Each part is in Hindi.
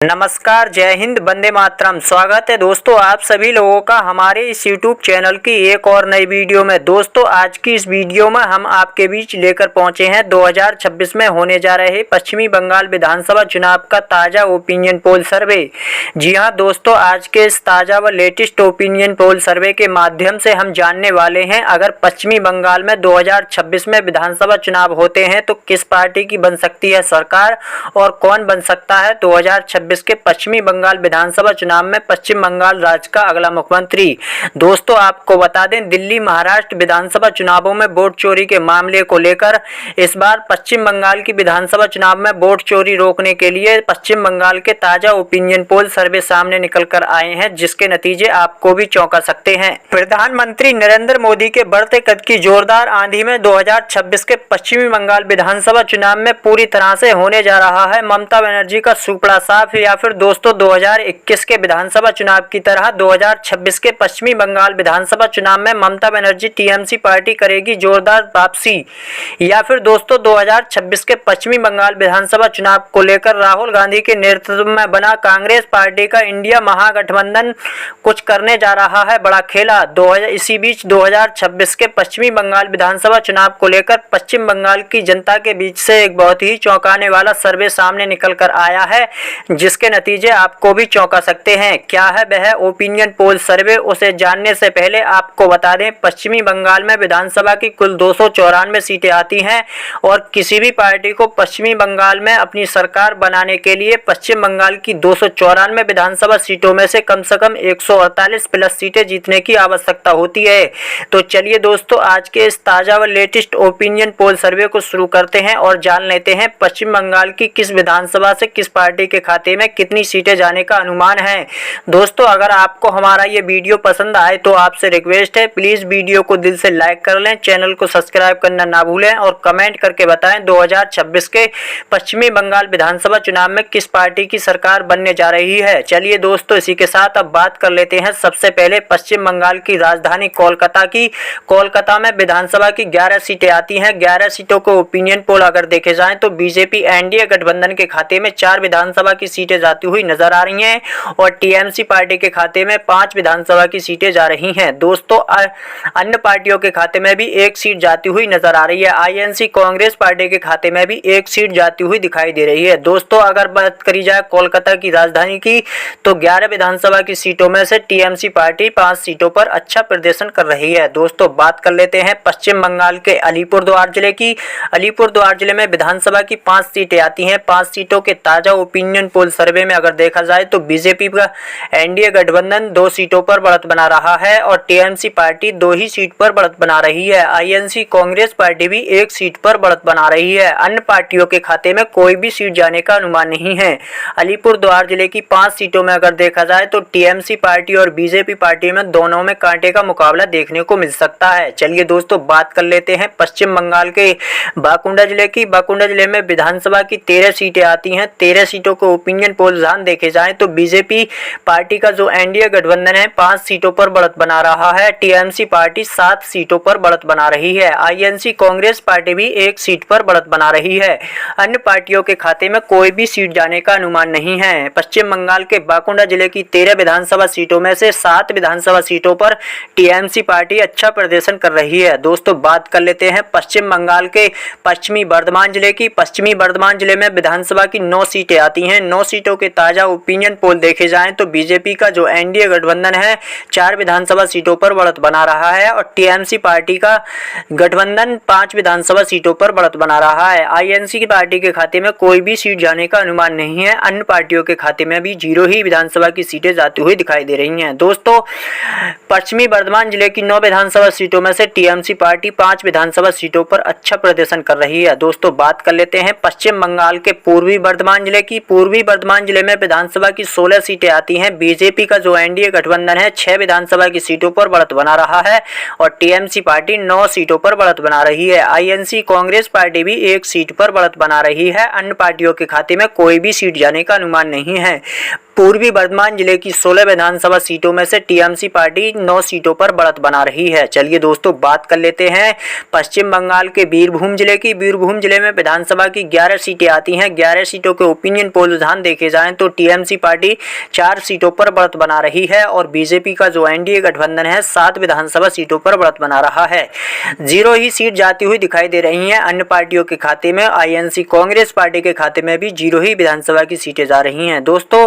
नमस्कार, जय हिंद, वंदे मातरम। स्वागत है दोस्तों आप सभी लोगों का हमारे इस YouTube चैनल की एक और नई वीडियो में। दोस्तों आज की इस वीडियो में हम आपके बीच लेकर पहुंचे हैं 2026 में होने जा रहे पश्चिमी बंगाल विधानसभा चुनाव का ताज़ा ओपिनियन पोल सर्वे। जी हां दोस्तों, आज के इस ताज़ा व लेटेस्ट ओपिनियन पोल सर्वे के माध्यम से हम जानने वाले हैं अगर पश्चिमी बंगाल में 2026 में विधानसभा चुनाव होते हैं तो किस पार्टी की बन सकती है सरकार और कौन बन सकता है 2026 के पश्चिमी बंगाल विधानसभा चुनाव में पश्चिम बंगाल राज्य का अगला मुख्यमंत्री। दोस्तों आपको बता दें, दिल्ली महाराष्ट्र विधानसभा चुनावों में वोट चोरी के मामले को लेकर इस बार पश्चिम बंगाल की विधानसभा चुनाव में वोट चोरी रोकने के लिए पश्चिम बंगाल के ताजा ओपिनियन पोल सर्वे सामने निकल कर आए हैं, जिसके नतीजे आपको भी चौंका सकते हैं। प्रधानमंत्री नरेंद्र मोदी के बढ़ते कद की जोरदार आंधी में 2026 के पश्चिमी बंगाल विधानसभा चुनाव में पूरी तरह से होने जा रहा है ममता बनर्जी का सुपड़ा साफ, या फिर दोस्तों 2021 के विधानसभा चुनाव की तरह 2026 के पश्चिमी बंगाल विधानसभा चुनाव में ममता बनर्जी टीएमसी पार्टी करेगी जोरदार वापसी, या फिर दोस्तों 2026 के पश्चिमी बंगाल विधानसभा चुनाव को लेकर राहुल गांधी के नेतृत्व में बना कांग्रेस पार्टी का इंडिया महागठबंधन कुछ करने जा रहा है बड़ा खेला। इसी बीच 2026 के पश्चिमी बंगाल विधानसभा चुनाव को लेकर पश्चिम बंगाल की जनता के बीच से एक बहुत ही चौंकाने वाला सर्वे सामने निकल कर आया है, जिसके नतीजे आपको भी चौंका सकते हैं। क्या है वह ओपिनियन पोल सर्वे, उसे जानने से पहले आपको बता दें पश्चिमी बंगाल में विधानसभा की कुल 294 सीटें आती हैं और किसी भी पार्टी को पश्चिमी बंगाल में अपनी सरकार बनाने के लिए पश्चिम बंगाल की 294 विधानसभा सीटों में से कम 148 प्लस सीटें जीतने की आवश्यकता होती है। तो चलिए दोस्तों आज के इस ताज़ा व लेटेस्ट ओपिनियन पोल सर्वे को शुरू करते हैं और जान लेते हैं पश्चिम बंगाल की किस विधानसभा से किस पार्टी के खाते में कितनी सीटें जाने का अनुमान है। दोस्तों अगर आपको हमारा ये वीडियो पसंद आए तो आपसे रिक्वेस्ट है प्लीज़ वीडियो को दिल से लाइक कर लें, चैनल को सब्सक्राइब करना ना भूलें और कमेंट करके बताएं 2026 के पश्चिमी बंगाल विधानसभा चुनाव में किस पार्टी की सरकार बनने जा रही है। चलिए दोस्तों इसी के साथ अब बात कर लेते हैं सबसे पहले पश्चिम बंगाल की राजधानी कोलकाता की। कोलकाता में विधानसभा की 11 सीटें आती हैं। 11 सीटों को ओपिनियन पोल अगर देखे जाएं तो बीजेपी एनडीए गठबंधन के खाते में 4 विधानसभा की सीटें जाती हुई नजर आ रही हैं और टीएमसी पार्टी के खाते में 5 विधानसभा की सीटें जा रही हैं। दोस्तों अन्य पार्टियों के खाते में भी 1 सीट जाती हुई नजर आ रही है। आईएनसी कांग्रेस पार्टी के खाते में भी 1 सीट जाती हुई दिखाई दे रही है। दोस्तों अगर बात करी जाए कोलकाता की राजधानी की तो 11 विधानसभा की सीटों में से टीएमसी पार्टी 5 सीटों पर अच्छा प्रदर्शन कर रही है। दोस्तों बात कर लेते हैं पश्चिम बंगाल के अलीपुरद्वार जिले की। अलीपुरद्वार जिले में विधानसभा की 5 सीटें आती हैं। 5 सीटों के ताजा ओपिनियन पोल सर्वे में अगर देखा जाए तो बीजेपी का एनडीए गठबंधन 2 सीटों पर बढ़त बना रहा है और टीएमसी पार्टी 2 ही सीट पर बढ़त बना रही है। आईएनसी कांग्रेस पार्टी भी 1 सीट पर बढ़त बना रही है। अन्य पार्टियों के खाते में कोई भी सीट जाने का अनुमान नहीं है। अलीपुरद्वार जिले की 5 सीटों में अगर देखा जाए तो टीएमसी पार्टी और बीजेपी पार्टी में दोनों में कांटे का मुकाबला देखने को मिल सकता है। चलिए दोस्तों बात कर लेते हैं पश्चिम बंगाल के बाकुंडा जिले की। बाकुंडा जिले में विधानसभा की 13 सीटें आती हैं। 13 सीटों को ओपिनियन पोल देखे जाएं तो बीजेपी पार्टी का जो एनडीए गठबंधन है 5 सीटों पर बढ़त बना रहा है। टीएमसी पार्टी 7 सीटों पर बढ़त बना रही है। आईएनसी कांग्रेस पार्टी भी 1 सीट पर बढ़त बना रही है। अन्य पार्टियों के खाते में कोई भी सीट जाने का अनुमान नहीं है। पश्चिम बंगाल के बाकुंडा जिले की 13 विधानसभा सीटों में से 7 विधानसभा सीटों पर टीएमसी पार्टी अच्छा प्रदर्शन कर रही है। दोस्तों बात कर लेते हैं पश्चिम बंगाल के पश्चिमी बर्धमान जिले की। पश्चिमी बर्धमान जिले में विधानसभा की 9 सीटें आती हैं। 9 सीटों के ताजा ओपिनियन पोल देखे जाएं तो बीजेपी का जो एनडीए गठबंधन है 4 विधानसभा सीटों पर बढ़त बना रहा है और टीएमसी पार्टी का गठबंधन 5 विधानसभा सीटों पर बढ़त बना रहा है। आईएनसी की पार्टी के खाते में कोई भी सीट जाने का अनुमान नहीं है। अन्य पार्टियों के खाते में भी 0 ही विधानसभा की सीटें जाती हुई दिखाई दे रही हैं। दोस्तों पश्चिमी बर्धमान जिले की 9 विधानसभा सीटों में से टीएमसी पार्टी 5 विधानसभा सीटों पर अच्छा प्रदर्शन कर रही है। दोस्तों बात कर लेते हैं पश्चिम बंगाल के पूर्वी बर्धमान जिले की। पूर्वी बर्धमान जिले में विधानसभा की 16 सीटें आती हैं। बीजेपी का जो एनडीए गठबंधन है 6 विधानसभा की सीटों पर बढ़त बना रहा है और टीएमसी पार्टी 9 सीटों पर बढ़त बना रही है। आईएनसी कांग्रेस पार्टी भी 1 सीट पर बढ़त बना रही है। अन्य पार्टियों के खाते में कोई भी सीट जाने का अनुमान नहीं है। पूर्वी बर्धमान जिले की 16 विधानसभा सीटों में से टीएमसी पार्टी 9 सीटों पर बढ़त बना रही है। चलिए दोस्तों बात कर लेते हैं पश्चिम बंगाल के बीरभूम जिले की। बीरभूम जिले में विधानसभा की 11 सीटें आती हैं। 11 सीटों के ओपिनियन पोल रुझान देखे जाएं तो टीएमसी पार्टी 4 सीटों पर बढ़त बना रही है और बीजेपी का जो एनडीए गठबंधन है 7 विधानसभा सीटों पर बढ़त बना रहा है। 0 ही सीट जाती हुई दिखाई दे रही है अन्य पार्टियों के खाते में। आईएनसी कांग्रेस पार्टी के खाते में भी 0 ही विधानसभा की सीटें जा रही हैं। दोस्तों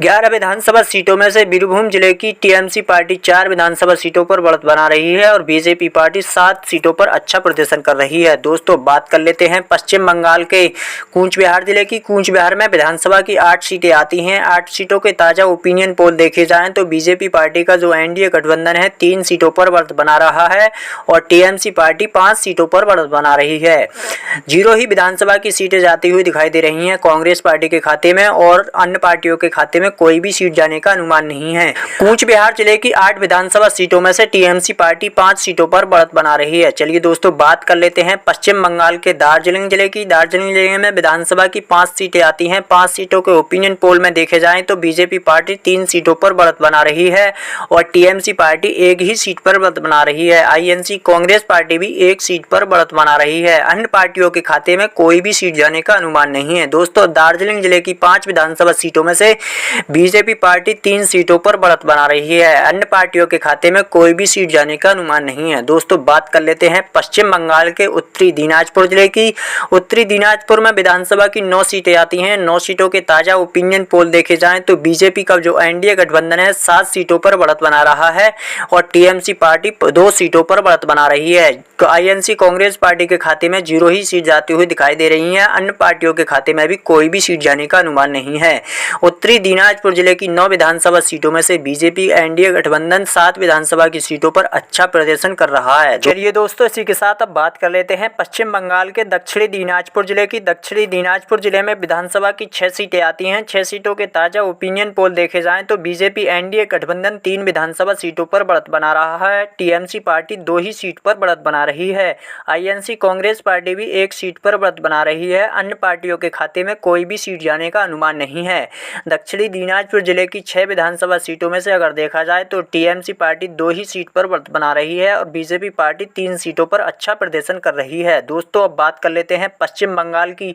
11 विधानसभा सीटों में से बीरभूम जिले की टीएमसी पार्टी 4 विधानसभा सीटों पर बढ़त बना रही है और बीजेपी पार्टी 7 सीटों पर अच्छा प्रदर्शन कर रही है। दोस्तों बात कर लेते हैं पश्चिम बंगाल के कूच बिहार जिले की। कूच बिहार में विधानसभा की 8 सीटें आती हैं। 8 सीटों के ताजा ओपिनियन पोल देखे जाएं तो बीजेपी पार्टी का जो एनडीए गठबंधन है 3 सीटों पर बढ़त बना रहा है और टीएमसी पार्टी 5 सीटों पर बढ़त बना रही है। 0 ही विधानसभा की सीटें जाती हुई दिखाई दे रही हैं कांग्रेस पार्टी के खाते में और अन्य पार्टियों के खाते में कोई भी सीट जाने का अनुमान नहीं है। कूच बिहार जिले की 8 विधानसभा सीटों में से टीएमसी पार्टी 5 सीटों पर बढ़त बना रही है। चलिए दोस्तों बात कर लेते हैं पश्चिम बंगाल के दार्जिलिंग जिले की। दार्जिलिंग जिले में विधानसभा की 5 सीटें आती हैं। 5 सीटों के ओपिनियन पोल में देखे जाएं तो बीजेपी पार्टी 3 सीटों पर बढ़त बना रही है और टीएमसी पार्टी 1 ही सीट पर बढ़त बना रही है। आईएनसी कांग्रेस पार्टी भी 1 सीट पर बढ़त बना रही है। अन्य पार्टियों के खाते में कोई भी सीट जाने का अनुमान नहीं है। दोस्तों दार्जिलिंग जिले की 5 विधानसभा सीटों में से बीजेपी पार्टी 3 सीटों पर बढ़त बना रही है। अन्य पार्टियों के खाते में कोई भी सीट जाने का अनुमान नहीं है। दोस्तों बात कर लेते हैं पश्चिम बंगाल के उत्तरी दिनाजपुर जिले की। उत्तरी दिनाजपुर में विधानसभा की 9 सीटें आती हैं। 9 सीटों के ताजा ओपिनियन पोल देखे जाएं तो बीजेपी का जो एनडीए गठबंधन है 7 सीटों पर बढ़त बना रहा है और टीएमसी पार्टी 2 सीटों पर बढ़त बना रही है। आईएनसी कांग्रेस पार्टी के खाते में 0 ही सीट जाती हुई दिखाई दे रही है। अन्य पार्टियों के खाते में भी कोई भी सीट जाने का अनुमान नहीं है। उत्तरी दिनाजपुर जिले की 9 विधानसभा सीटों में से बीजेपी एनडीए गठबंधन 7 विधानसभा की सीटों पर अच्छा प्रदर्शन कर रहा है। चलिए दोस्तों इसी के साथ अब बात कर लेते हैं पश्चिम बंगाल के दक्षिणी दिनाजपुर जिले की। दक्षिणी दिनाजपुर जिले में विधानसभा की 6 सीटें आती हैं। 6 सीटों के ताजा ओपिनियन पोल देखे जाएं तो बीजेपी एनडीए गठबंधन 3 विधानसभा सीटों पर बढ़त बना रहा है। टीएमसी पार्टी 2 ही सीट पर बढ़त बना रही है। आईएनसी कांग्रेस पार्टी भी 1 सीट पर बढ़त बना रही है। अन्य पार्टियों के खाते में कोई भी सीट जाने का अनुमान नहीं है। दक्षिणी दिनाजपुर जिले की 6 विधानसभा सीटों में से अगर देखा जाए तो टीएमसी पार्टी 2 ही सीट पर बढ़त बना रही है और बीजेपी पार्टी 3 सीटों पर अच्छा प्रदर्शन कर रही है। दोस्तों अब बात कर लेते हैं पश्चिम बंगाल की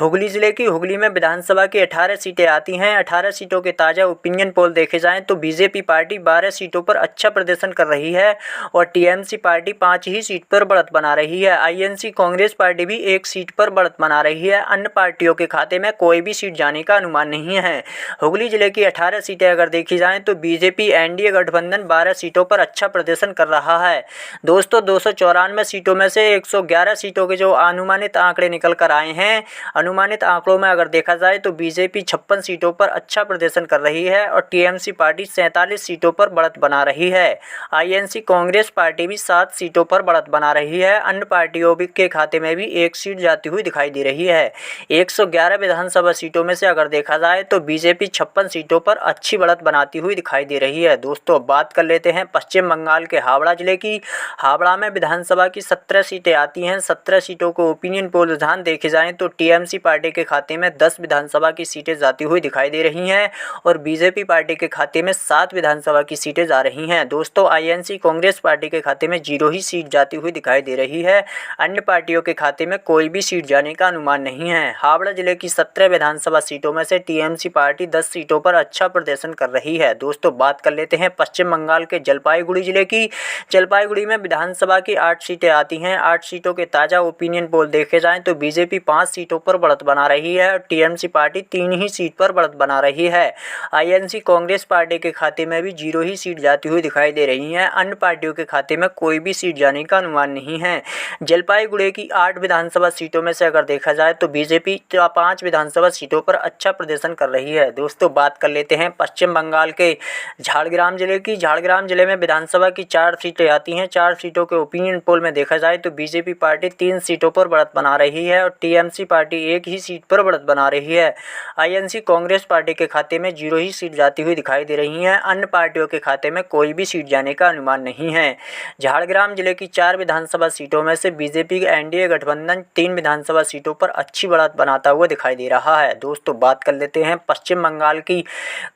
हुगली जिले की। हुगली में विधानसभा की 18 सीटें आती हैं। 18 सीटों के ताजा ओपिनियन पोल देखे जाएं तो बीजेपी पार्टी 12 सीटों पर अच्छा प्रदर्शन कर रही है और टीएमसी पार्टी 5 ही सीट पर बढ़त बना रही है। आईएनसी कांग्रेस पार्टी भी 1 सीट पर बढ़त बना रही है। अन्य पार्टियों के खाते में कोई भी सीट जाने का अनुमान नहीं है। हुगली जिले की 18 सीटें अगर देखी जाएं तो बीजेपी एनडीए गठबंधन 12 सीटों पर अच्छा प्रदर्शन कर रहा है। दोस्तों 294 सीटों में से 111 सीटों के जो अनुमानित आंकड़े निकल कर आए हैं, अनुमानित आंकड़ों में अगर देखा जाए तो बीजेपी 56 सीटों पर अच्छा प्रदर्शन कर रही है और टीएमसी पार्टी 47 सीटों पर बढ़त बना रही है। आईएनसी कांग्रेस पार्टी भी 7 सीटों पर बढ़त बना रही है। अन्य पार्टियों के खाते में भी 1 सीट जाती हुई दिखाई दे रही है। 111 विधानसभा सीटों में से अगर देखा जाए तो बीजेपी 56 सीटों पर अच्छी बढ़त बनाती हुई दिखाई दे रही है। दोस्तों बात कर लेते हैं पश्चिम बंगाल के हावड़ा जिले की। हावड़ा में विधानसभा की 17 सीटें आती हैं। 17 सीटों को ओपिनियन पोल रुझान देखे जाएं तो टीएमसी पार्टी के खाते में 10 विधानसभा की सीटें जाती हुई दिखाई दे रही हैं और बीजेपी पार्टी के खाते में 7 विधानसभा की सीटें जा रही हैं। दोस्तों आईएनसी कांग्रेस पार्टी के खाते में 0 ही सीट जाती हुई दिखाई दे रही है। अन्य पार्टियों के खाते में कोई भी सीट जाने का अनुमान नहीं है। हावड़ा जिले की 17 विधानसभा सीटों में से टीएमसी पार्टी 10 सीटों पर अच्छा प्रदर्शन कर रही है। दोस्तों बात कर लेते हैं पश्चिम बंगाल के जलपाईगुड़ी जिले की। जलपाईगुड़ी में विधानसभा की 8 सीटें आती हैं। 8 सीटों के ताजा ओपिनियन पोल देखे जाएं तो बीजेपी 5 सीटों पर बढ़त बना रही है और टीएमसी पार्टी 3 ही सीट पर बढ़त बना रही है। आईएनसी कांग्रेस पार्टी के खाते में भी 0 ही सीट जाती हुई दिखाई दे रही है। अन्य पार्टियों के खाते में कोई भी सीट जाने का अनुमान नहीं है। जलपाईगुड़ी की 8 विधानसभा सीटों में से अगर देखा जाए तो बीजेपी 5 विधानसभा सीटों पर अच्छा प्रदर्शन कर रही है। दोस्तों बात कर लेते हैं पश्चिम बंगाल के झाड़ग्राम जिले की। झाड़ग्राम जिले में विधानसभा की 4 सीटें आती हैं। 4 सीटों के ओपिनियन पोल में देखा जाए तो बीजेपी पार्टी 3 सीटों पर बढ़त बना रही है और टीएमसी पार्टी 1 ही सीट पर बढ़त बना रही है। आईएनसी कांग्रेस पार्टी के खाते में 0 ही सीट जाती हुई दिखाई दे रही है। अन्य पार्टियों के खाते में कोई भी सीट जाने का अनुमान नहीं है। झाड़ग्राम जिले की 4 विधानसभा सीटों में से बीजेपी एनडीए गठबंधन 3 विधानसभा सीटों पर अच्छी बढ़त बनाता हुआ दिखाई दे रहा है। दोस्तों बात कर लेते हैं पश्चिम पश्चिम बंगाल की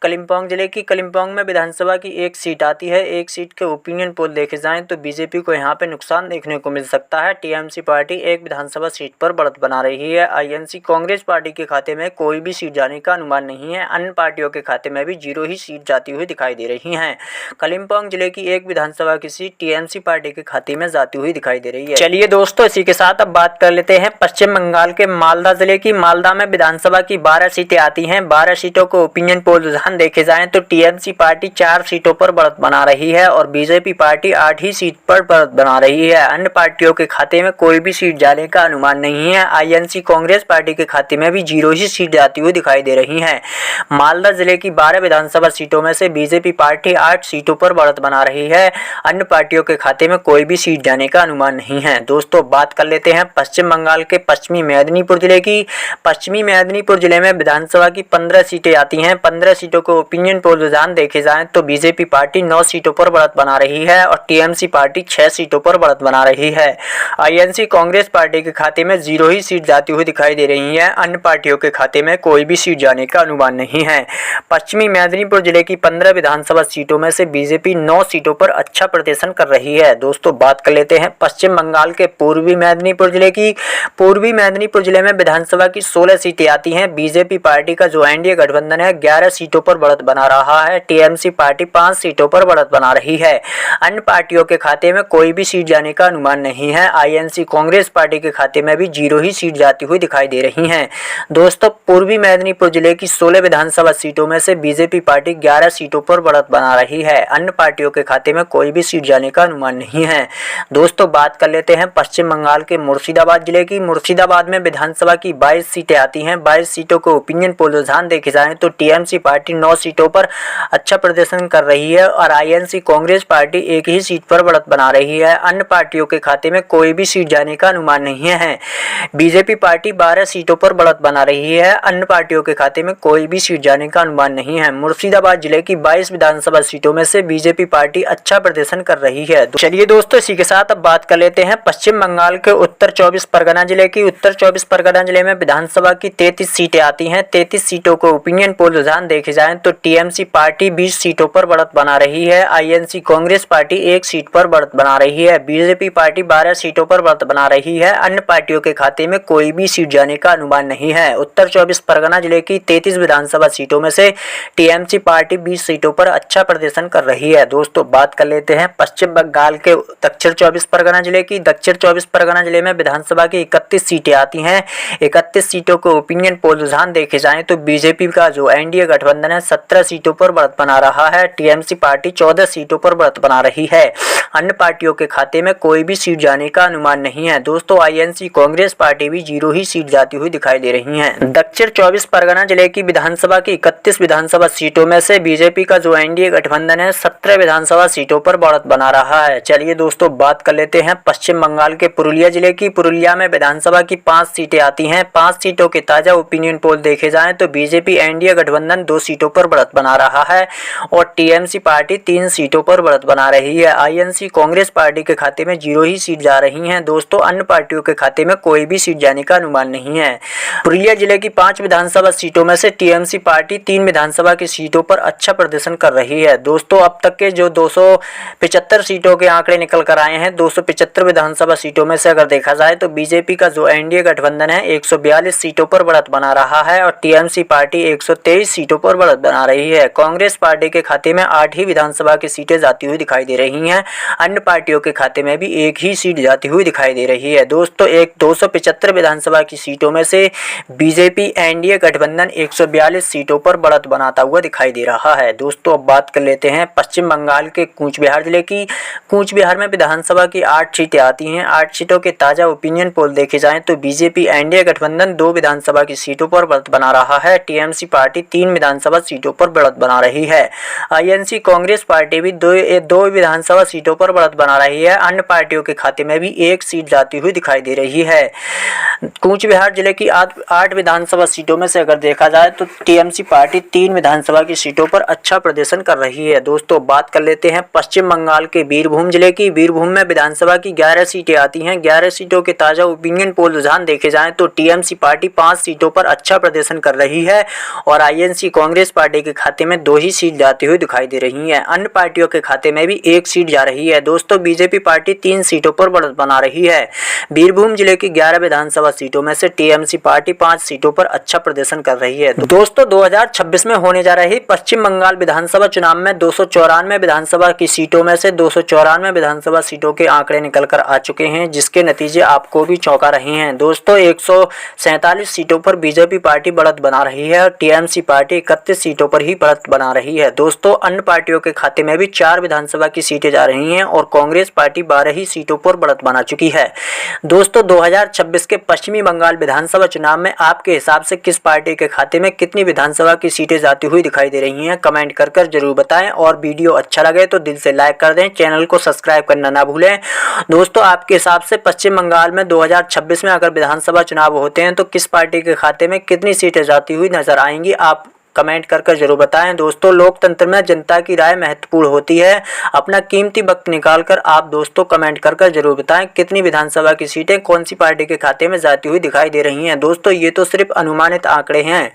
कलिम्पोंग जिले की कलिम्पोंग में विधानसभा की एक सीट आती है। एक सीट के ओपिनियन पोल देखे जाएं तो बीजेपी को यहां पे नुकसान देखने को मिल सकता है। टीएमसी पार्टी एक विधानसभा सीट पर बढ़त बना रही है। आईएनसी कांग्रेस पार्टी के खाते में कोई भी सीट जाने का अनुमान नहीं है। अन्य पार्टियों के खाते में भी 0 ही सीट जाती हुई दिखाई दे रही है। कलिम्पोंग जिले की एक विधानसभा की सीट टीएमसी पार्टी के खाते में जाती हुई दिखाई दे रही है। चलिए दोस्तों, इसी के साथ अब बात कर लेते हैं पश्चिम बंगाल के मालदा जिले की। मालदा में विधानसभा की 12 सीटें आती हैं। 12 सीटों को ओपिनियन पोल रुझान देखे जाएं तो टीएमसी पार्टी 4 सीटों पर बढ़त बना रही है और बीजेपी पार्टी 8 ही सीट पर बढ़त बना रही है। अन्य पार्टियों के खाते में कोई भी सीट जाने का अनुमान नहीं है। आईएनसी कांग्रेस पार्टी के खाते में भी 0 ही सीट जाती हुई दिखाई दे रही है। मालदा जिले की 12 विधानसभा सीटों में से बीजेपी पार्टी 8 सीटों पर बढ़त बना रही है। अन्य पार्टियों के खाते में कोई भी सीट जाने का अनुमान नहीं है। दोस्तों, बात कर लेते हैं पश्चिम बंगाल के पश्चिमी मेदिनीपुर जिले की। पश्चिमी मेदिनीपुर जिले में विधानसभा की 15 सीटें आती हैं। 15 सीटों को ओपिनियन पोल रुझान देखे जाएं तो बीजेपी पार्टी 9 सीटों पर बढ़त बना रही है और टीएमसी पार्टी 6 सीटों पर बढ़त बना रही है। आईएनसी कांग्रेस पार्टी के खाते में 0 ही सीट जाती हुई दिखाई दे रही है। अन्य पार्टियों के खाते में कोई भी सीट जाने का अनुमान नहीं है। पश्चिमी मेदिनीपुर जिले की 15 विधानसभा सीटों में से बीजेपी 9 सीटों पर अच्छा प्रदर्शन कर रही है। दोस्तों, बात कर लेते हैं पश्चिम बंगाल के पूर्वी मेदिनीपुर जिले की। पूर्वी मेदिनीपुर जिले में विधानसभा की 16 सीटें आती हैं। बीजेपी पार्टी का जो एनडीए गठबंधन है 11 सीटों पर बढ़त बना रहा है। टीएमसी पार्टी 5 सीटों पर बढ़त बना रही है। अन्य पार्टियों के खाते में कोई भी सीट जाने का अनुमान नहीं है। आईएनसी कांग्रेस पार्टी के खाते में भी 0 ही सीट जाती हुई दिखाई दे रही है। दोस्तों, पूर्वी मेदिनीपुर जिले की 16 विधानसभा सीटों में से बीजेपी पार्टी 11 सीटों पर बढ़त बना रही है। अन्य पार्टियों के खाते में कोई भी सीट जाने का अनुमान नहीं है। दोस्तों, बात कर लेते हैं पश्चिम बंगाल के मुर्शिदाबाद जिले की। मुर्शिदाबाद में विधानसभा की 22 सीटें आती हैं। 22 सीटों को ओपिनियन पोल रुझान देखे जाएं तो टीएमसी पार्टी 9 सीटों पर अच्छा प्रदर्शन कर रही है और आईएनसी कांग्रेस पार्टी 1 ही सीट पर बढ़त बना रही है। अन्य पार्टियों के खाते में कोई भी सीट जाने का अनुमान नहीं है। बीजेपी पार्टी 12 सीटों पर बढ़त बना रही है। अन्य पार्टियों के खाते में कोई भी सीट जाने का अनुमान नहीं है। मुर्शिदाबाद जिले की 22 विधानसभा सीटों में से बीजेपी पार्टी अच्छा प्रदर्शन कर रही है। चलिए दोस्तों, इसी के साथ अब बात कर लेते हैं पश्चिम बंगाल के उत्तर 24 परगना जिले की। उत्तर 24 परगना जिले में विधानसभा की 33 सीटें आती हैं। 33 सीटों को ओपिनियन पोल रुझान देखे जाएं तो टीएमसी पार्टी 20 सीटों पर बढ़त बना रही है। आईएनसी कांग्रेस पार्टी 1 सीट पर बढ़त बना रही है। बीजेपी पार्टी 12 सीटों पर बढ़त बना रही है। अन्य पार्टियों के खाते में कोई भी सीट जाने का अनुमान नहीं है। उत्तर 24 परगना जिले की 33 विधानसभा सीटों में से टीएमसी पार्टी 20 सीटों पर अच्छा प्रदर्शन कर रही है। दोस्तों, बात कर लेते हैं पश्चिम बंगाल के दक्षिण 24 परगना जिले की। दक्षिण 24 परगना जिले में विधानसभा की 31 सीटें आती हैं। 31 सीटों को ओपिनियन पोल रुझान देखे जाएं तो बीजेपी का जो एनडीए गठबंधन है 17 सीटों पर बढ़त बना रहा है। टीएमसी पार्टी 14 सीटों पर बढ़त बना रही है। अन्य पार्टियों के खाते में कोई भी सीट जाने का अनुमान नहीं है। दोस्तों, आईएनसी कांग्रेस पार्टी भी 0 ही सीट जाती हुई दिखाई दे रही है। दक्षिण 24 परगना जिले की विधानसभा की 31 विधानसभा सीटों में से बीजेपी का जो एनडीए गठबंधन है 17 विधानसभा सीटों पर बढ़त बना रहा है। चलिए दोस्तों, बात कर लेते हैं पश्चिम बंगाल के पुरुलिया जिले की। पुरुलिया में विधानसभा की 5 सीटें आती हैं। 5 सीटों के ताजा ओपिनियन पोल देखे जाएं तो बीजेपी एनडीए गठबंधन 2 सीटों पर बढ़त बना रहा है और टीएमसी पार्टी 3 सीटों पर बढ़त बना रही है। आईएनसी कांग्रेस पार्टी के खाते में 0 ही सीट जा रही हैं। दोस्तों, अन्य पार्टियों के खाते में कोई भी सीट जाने का अनुमान नहीं है। पुरुलिया जिले की 5 विधानसभा सीटों में से टीएमसी पार्टी 3 विधानसभा की सीटों पर अच्छा प्रदर्शन कर रही है। दोस्तों, अब तक के जो 275 सीटों के आंकड़े निकल कर आए हैं, 275 विधानसभा सीटों में से अगर देखा जाए तो बीजेपी का जो एनडीए गठबंधन है 142 सीटों पर बढ़त बना रहा है और टीएमसी पार्टी 123 सीटों पर बढ़त बना रही है। कांग्रेस पार्टी के खाते में 8 ही विधानसभा की सीटें जाती हुई दिखाई दे रही हैं। अन्य पार्टियों के खाते में भी 1 ही सीट जाती हुई दिखाई दे रही है। दोस्तों, 275 विधानसभा की सीटों में से बीजेपी एनडीए गठबंधन 142 सीटों पर बढ़त बनाता हुआ दिखाई दे रहा है। दोस्तों, अब बात कर लेते हैं पश्चिम बंगाल के कूच बिहार जिले की। कूच बिहार में विधानसभा की 8 सीटें आती हैं। 8 सीटों के ताजा ओपिनियन पोल देखे जाएं तो बीजेपी एनडीए गठबंधन 2 विधानसभा की सीटों पर बढ़त बना रहा है। टीएमसी पार्टी 3 विधानसभा सीटों पर बढ़त बना रही है। आईएनसी कांग्रेस पार्टी भी 2 विधानसभा सीटों पर बढ़त बना रही है। अन्य पार्टियों के खाते में भी 1 सीट जाती हुई दिखाई दे रही है। कूच बिहार जिले की 8 विधानसभा सीटों में से अगर देखा जाए तो टीएमसी पार्टी 3 विधानसभा की सीटों पर अच्छा प्रदर्शन कर रही है। दोस्तों बात कर लेते हैं पश्चिम बंगाल के बीरभूम जिले की। बीरभूम में विधानसभा की 11 सीटें आती हैं। 11 सीटों के ताजा ओपिनियन पोल रुझान देखे जाएं तो टीएमसी पार्टी 5 सीटों पर अच्छा प्रदर्शन कर रही है और आईएनसी कांग्रेस पार्टी के खाते में 2 ही सीट जाती हुई दिखाई दे रही है। अन्य पार्टियों के खाते में भी 1 सीट जा रही है। दोस्तों बीजेपी पार्टी 3 सीटों पर बढ़त बना रही है। बीरभूम जिले की 11 विधानसभा सीटों में से टीएमसी पार्टी 5 सीटों पर अच्छा प्रदर्शन कर रही है। दोस्तों 2026 में होने जा रही पश्चिम बंगाल विधानसभा चुनाव में 294 विधानसभा की सीटों में से 294 विधानसभा सीटों के आंकड़े निकल कर आ चुके हैं, जिसके नतीजे आपको भी चौंका रहे हैं। दोस्तों 147 सीटों पर बीजेपी पार्टी बढ़त बना रही है और टीएमसी पार्टी 31 सीटों पर ही बढ़त बना रही है। दोस्तों अन्य पार्टियों के खाते में भी 4 विधानसभा की सीटें जा रही हैं और कांग्रेस पार्टी 12 ही सीटों पर बढ़त बना चुकी है। दोस्तों 2026 के पश्चिमी बंगाल विधानसभा चुनाव में आपके हिसाब से किस पार्टी के खाते में कितनी विधानसभा की सीटें जाती हुई दिखाई दे रही हैं, कमेंट कर जरूर बताएं। और वीडियो अच्छा लगे तो दिल से लाइक कर दें, चैनल को सब्सक्राइब करना ना भूलें। दोस्तों आपके हिसाब से पश्चिम बंगाल में 2026 में अगर विधानसभा चुनाव होते हैं तो किस पार्टी के खाते में कितनी सीटें जाती हुई नजर आएंगी, आप कमेंट कर जरूर बताएं। दोस्तों लोकतंत्र में जनता की राय महत्वपूर्ण होती है। अपना कीमती वक्त निकालकर आप दोस्तों कमेंट कर जरूर बताएं कितनी विधानसभा की सीटें कौन सी पार्टी के खाते में जाती हुई दिखाई दे रही हैं। दोस्तों ये तो सिर्फ अनुमानित आंकड़े हैं।